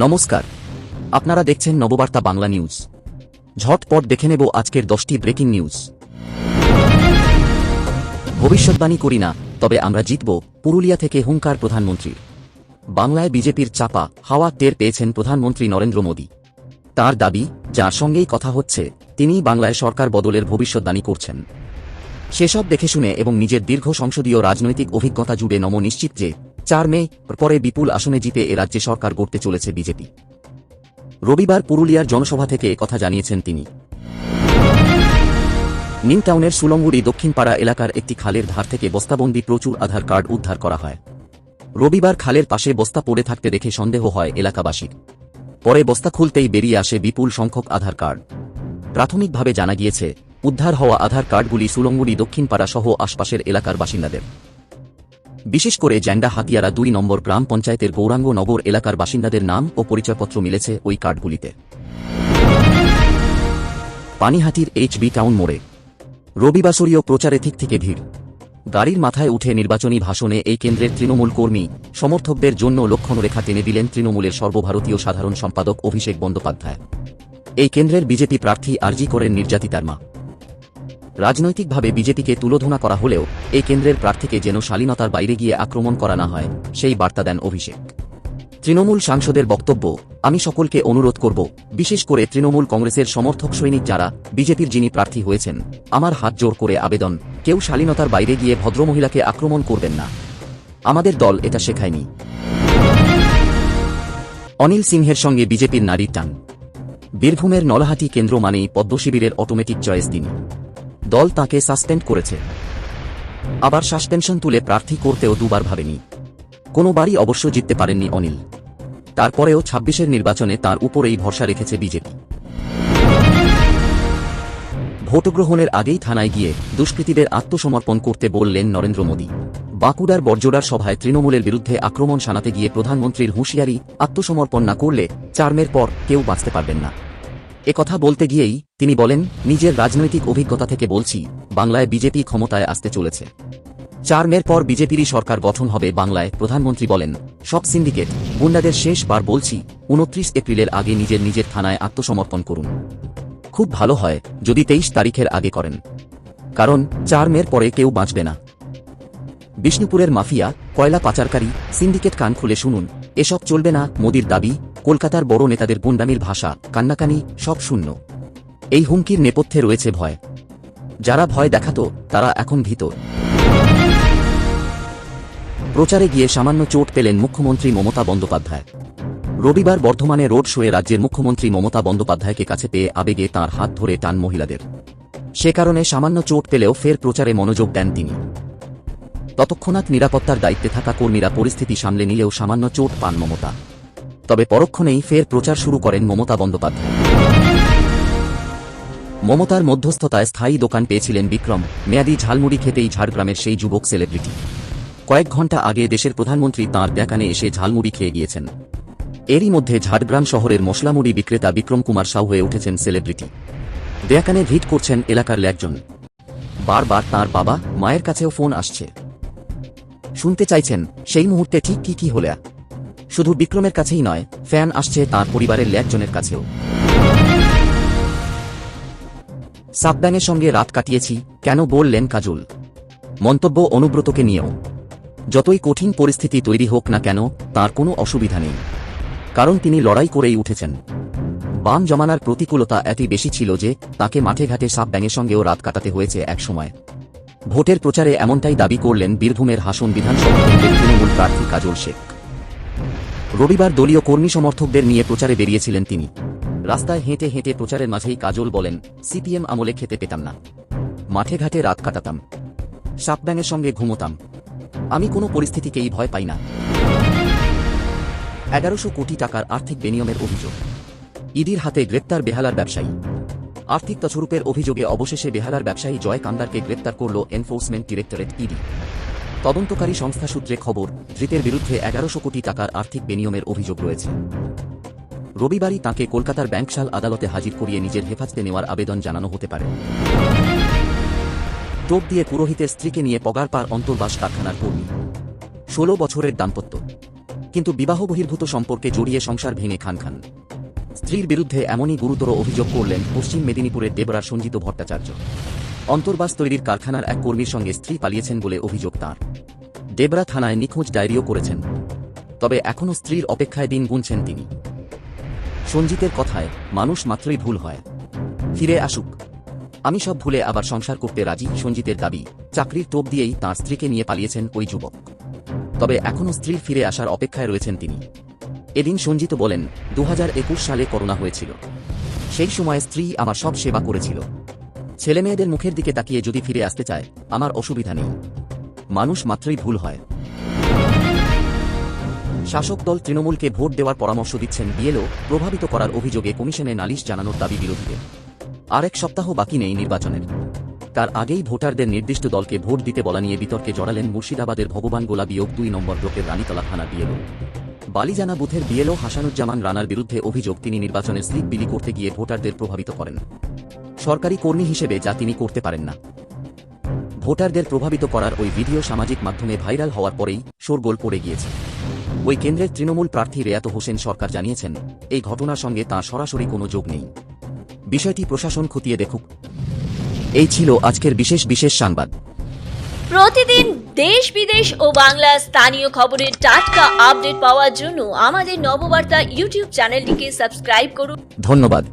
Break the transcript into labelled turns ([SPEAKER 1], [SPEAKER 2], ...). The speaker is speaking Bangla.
[SPEAKER 1] নমস্কার, আপনারা দেখছেন নববার্তা বাংলা নিউজ। ঝটপট দেখে নেব আজকের 10টি ব্রেকিং নিউজ। ভবিষ্যৎবাণী করি না, তবে আমরা জিতব, পুরুলিয়া থেকে হুঙ্কার প্রধানমন্ত্রীর। বাংলায় বিজেপির চাপা হাওয়া টের পেয়েছেন প্রধানমন্ত্রী নরেন্দ্র মোদী। তার দাবি, যার সঙ্গেই কথা হচ্ছে তিনিই বাংলায় সরকার বদলের ভবিষ্যৎবাণী করছেন। সেসব দেখে শুনে এবং নিজের দীর্ঘ সংসদীয় রাজনৈতিক অভিজ্ঞতা জুড়ে নম নিশ্চিত যে 4 মে পরে বিপুল আসনে জিতে এ রাজ্যে সরকার গড়তে চলেছে বিজেপি। রবিবার পুরুলিয়ার জনসভা থেকে একথা জানিয়েছেন তিনি। নিউ টাউনের সুলঙ্গুড়ি দক্ষিণপাড়া এলাকার একটি খালের ধার থেকে বস্তাবন্দি প্রচুর আধার কার্ড উদ্ধার করা হয়। রবিবার খালের পাশে বস্তা পড়ে থাকতে দেখে সন্দেহ হয় এলাকাবাসীর। পরে বস্তা খুলতেই বেরিয়ে আসে বিপুল সংখ্যক আধার কার্ড। প্রাথমিকভাবে জানা গিয়েছে, উদ্ধার হওয়া আধার কার্ডগুলি সুলঙ্গুড়ি দক্ষিণপাড়া সহ আশপাশের এলাকার বাসিন্দাদের। বিশেষ করে জ্যান্ডা হাতিয়ারা 2 নম্বর গ্রাম পঞ্চায়েতের গৌরাঙ্গ নগর এলাকার বাসিন্দাদের নাম ও পরিচয়পত্র মিলেছে ওই কার্ডগুলিতে। পানিহাটির HB টাউন মোড়ে রবিবাসরীয় প্রচারে ঠিক থেকে ভিড়। গাড়ির মাথায় উঠে নির্বাচনী ভাষণে এই কেন্দ্রের তৃণমূল কর্মী সমর্থকদের জন্য লক্ষণরেখা টেনে দিলেন তৃণমূলের সর্বভারতীয় সাধারণ সম্পাদক অভিষেক বন্দ্যোপাধ্যায়। এই কেন্দ্রের বিজেপি প্রার্থী আরজি করেন নির্যাতিতার মা। রাজনৈতিকভাবে বিজেপিকে তুলোধনা করা হলেও এই কেন্দ্রের প্রার্থীকে যেন শালীনতার বাইরে গিয়ে আক্রমণ করা না হয়, সেই বার্তা দেন অভিষেক। তৃণমূল সাংসদের বক্তব্য, আমি সকলকে অনুরোধ করব, বিশেষ করে তৃণমূল কংগ্রেসের সমর্থক সৈনিক যারা বিজেপির যিনি প্রার্থী হয়েছেন, আমার হাত জোর করে আবেদন, কেউ শালীনতার বাইরে গিয়ে ভদ্রমহিলাকে আক্রমণ করবেন না। আমাদের দল এটা শেখায়নি। অনিল সিংহের সঙ্গে বিজেপির নারীর টান। বীরভূমের নলহাটি কেন্দ্র মানেই পদ্মশিবিরের অটোমেটিক চয়েস তিনি। দল তাঁকে সাসপেন্ড করেছে। আবার সাসপেনশন তুলে প্রার্থী করতেও দুবার ভাবেনি। কোনোবারই অবশ্য জিততে পারেননি অনিল। তারপরেও 26-এর নির্বাচনে তাঁর উপরেই ভরসা রেখেছে বিজেপি। ভোটগ্রহণের আগেই থানায় গিয়ে দুষ্কৃতীদের আত্মসমর্পণ করতে বললেন নরেন্দ্র মোদী। বাঁকুড়ার বড়জোড়ার সভায় তৃণমূলের বিরুদ্ধে আক্রমণ শানাতে গিয়ে প্রধানমন্ত্রীর হুঁশিয়ারি, আত্মসমর্পণ না করলে 4 মের পর কেউ বাঁচতে পারবেন না। একথা বলতে গিয়েই তিনি বলেন, নিজের রাজনৈতিক অভিজ্ঞতা থেকে বলছি, বাংলায় বিজেপি ক্ষমতায় আসতে চলেছে। 4 মের পর বিজেপিরই সরকার গঠন হবে বাংলায়। প্রধানমন্ত্রী বলেন, সব সিন্ডিকেট গুন্ডাদের শেষবার বলছি, 29 এপ্রিলের আগে নিজের থানায় আত্মসমর্পণ করুন। খুব ভালো হয় যদি 23 তারিখের আগে করেন, কারণ 4 মের পরে কেউ বাঁচবে না। বিষ্ণুপুরের মাফিয়া, কয়লা পাচারকারী, সিন্ডিকেট কান খুলে শুনুন, এসব চলবে না। মোদির দাবি, কলকাতার বড় নেতাদের গুন্ডামির ভাষা, কান্নাকানি সব শূন্য। এই হুমকির নেপথ্যে রয়েছে ভয়। যারা ভয় দেখাতো তারা এখন ভীত। প্রচারে গিয়ে সামান্য চোট পেলেন মুখ্যমন্ত্রী মমতা বন্দ্যোপাধ্যায়। রবিবার বর্ধমানে রোড শোয়ে রাজ্যের মুখ্যমন্ত্রী মমতা বন্দ্যোপাধ্যায়কে কাছে পেয়ে আবেগে তাঁর হাত ধরে টান মহিলাদের। সে কারণে সামান্য চোট পেলেও ফের প্রচারে মনোযোগ দেন তিনি। ততক্ষণাৎ নিরাপত্তার দায়িত্বে থাকা কর্মীরা পরিস্থিতি সামলে নিলেও সামান্য চোট পান মমতা। তবে পরক্ষণেই ফের প্রচার শুরু করেন মমতা বন্দ্যোপাধ্যায়। মমতার মধ্যস্থতায় স্থায়ী দোকান পেয়েছিলেন বিক্রম। মেয়াদি ঝালমুড়ি খেতেই ঝাড়গ্রামের সেই যুবক সেলিব্রিটি। কয়েক ঘণ্টা আগে দেশের প্রধানমন্ত্রী তাঁর দোকানে এসে ঝালমুড়ি খেয়ে গিয়েছেন। এরই মধ্যে ঝাড়গ্রাম শহরের মশলামুড়ি বিক্রেতা বিক্রম কুমার সাউ হয়ে উঠেছেন সেলিব্রিটি। দোকানে ভিড় করছেন এলাকার লোকজন। বারবার তাঁর বাবা মায়ের কাছেও ফোন আসছে। শুনতে চাইছেন সেই মুহূর্তে ঠিক কি হলো। শুধু বিক্রমের কাছেই নয়, ফ্যান আসছে তাঁর পরিবারের লোকজনের কাছেও। সাবব্যাঙের সঙ্গে রাত কাটিয়েছি, কেন বললেন কাজল। মন্তব্য অনুব্রতকে নিয়েও। যতই কঠিন পরিস্থিতি তৈরি হোক না কেন, তার কোনো অসুবিধা নেই, কারণ তিনি লড়াই করেই উঠেছেন। বাম জমানার প্রতিকূলতা এতই বেশি ছিল যে তাকে মাঠে ঘাটে সাবব্যাঙের সঙ্গেও রাত কাটাতে হয়েছে এক সময়। ভোটের প্রচারে এমনটাই দাবি করলেন বীরভূমের হাসন বিধানসভা কেন্দ্রের তৃণমূল প্রার্থী কাজল শেখ। রবিবার দলীয় কর্মী সমর্থকদের নিয়ে প্রচারে বেরিয়েছিলেন তিনি। রাস্তায় হেঁটে হেঁটে প্রচারের মাঝেই কাজল বলেন, সিপিএম আমলে খেতে পেতাম না, মাঠে ঘাটে রাত কাটাতাম, সাপব্যাঙের সঙ্গে ঘুমোতাম, আমি কোনো পরিস্থিতিকেই ভয় পাই না। 1100 কোটি টাকার আর্থিক বেনিয়মের অভিযোগ। ইডির হাতে গ্রেপ্তার বেহালার ব্যবসায়ী। আর্থিক তছরূপের অভিযোগে অবশেষে বেহালার ব্যবসায়ী জয় কান্দারকে গ্রেপ্তার করল এনফোর্সমেন্ট ডিরেক্টরেট ইডি। তদন্তকারী সংস্থা সূত্রে খবর, ধৃতের বিরুদ্ধে 1100 কোটি টাকার আর্থিক বেনিয়মের অভিযোগ রয়েছে। রবিবারই তাঁকে কলকাতার ব্যাংকশাল আদালতে হাজির করিয়ে নিজের হেফাজতে নেওয়ার আবেদন জানানো হতে পারে। টোপ দিয়ে পুরোহিতের স্ত্রীকে নিয়ে পগারপাড় অন্তর্বাস কারখানার কর্মী। 16 বছরের দাম্পত্য। কিন্তু বিবাহ বহির্ভূত সম্পর্কে জড়িয়ে সংসার ভেঙে খান খান। স্ত্রীর বিরুদ্ধে এমনই গুরুতর অভিযোগ করলেন পশ্চিম মেদিনীপুরের ডেবরার সঞ্জিত ভট্টাচার্য। অন্তর্বাস তৈরির কারখানার এক কর্মীর সঙ্গে স্ত্রী পালিয়েছেন বলে অভিযোগ তাঁর। ডেবরা থানায় নিখোঁজ ডায়েরিও করেছেন। তবে এখনও স্ত্রীর অপেক্ষায় দিন গুনছেন তিনি। সঞ্জিতের কথায়, মানুষ মাত্রই ভুল হয়, ফিরে আসুক। আমি সব ভুলে আবার সংসার করতে রাজি। সঞ্জিতের দাবি, চাকরির টোপ দিয়েই তাঁর স্ত্রীকে নিয়ে পালিয়েছেন ওই যুবক। তবে এখনও স্ত্রীর ফিরে আসার অপেক্ষায় রয়েছেন তিনি। এদিন সঞ্জিত বলেন, 2021 সালে করোনা হয়েছিল। সেই সময় স্ত্রী আমার সব সেবা করেছিল। ছেলেমেয়েদের মুখের দিকে তাকিয়ে যদি ফিরে আসতে চায়, আমার অসুবিধা নেই। মানুষ মাত্রই ভুল হয়। শাসক দল তৃণমূলকে ভোট দেওয়ার পরামর্শ দিচ্ছেন বিএলও প্রভাবিত করার অভিযোগে কমিশনে নালিশ জানানোর দাবি বিরোধীদের। আর এক সপ্তাহ বাকি নেই নির্বাচনের। তার আগেই ভোটারদের নির্দিষ্ট দলকে ভোট দিতে বলা নিয়ে বিতর্কে জড়ালেন মুর্শিদাবাদের ভগবানগোলা বিয়োগ 2 নম্বর ব্লকের রানীতলা থানার বিএলও। বালিজানা বুথের বিএলও হাসানুজ্জামান রানার বিরুদ্ধে অভিযোগ, তিনি নির্বাচনের স্লিপ বিলি করতে গিয়ে ভোটারদের প্রভাবিত করেন। সরকারি কর্মী হিসেবে যা তিনি করতে পারেন না। ভোটারদের প্রভাবিত করার ওই ভিডিও সামাজিক মাধ্যমে ভাইরাল হওয়ার পরেই শোরগোল পড়ে গিয়েছে। ওই কেন্দ্রের তৃণমূল প্রার্থী রেয়াত হোসেন সরকার জানিয়েছেন, এই ঘটনার সঙ্গে তাঁর সরাসরি কোনো যোগ নেই। বিষয়টি প্রশাসন খতিয়ে দেখুক। এই ছিল আজকের বিশেষ সংবাদ।
[SPEAKER 2] প্রতিদিন দেশ বিদেশ ও বাংলা স্থানীয় খবরের টাটকা আপডেট পাওয়ার জন্য আমাদের নববার্তা ইউটিউব চ্যানেলটিকে সাবস্ক্রাইব করুন।
[SPEAKER 1] ধন্যবাদ।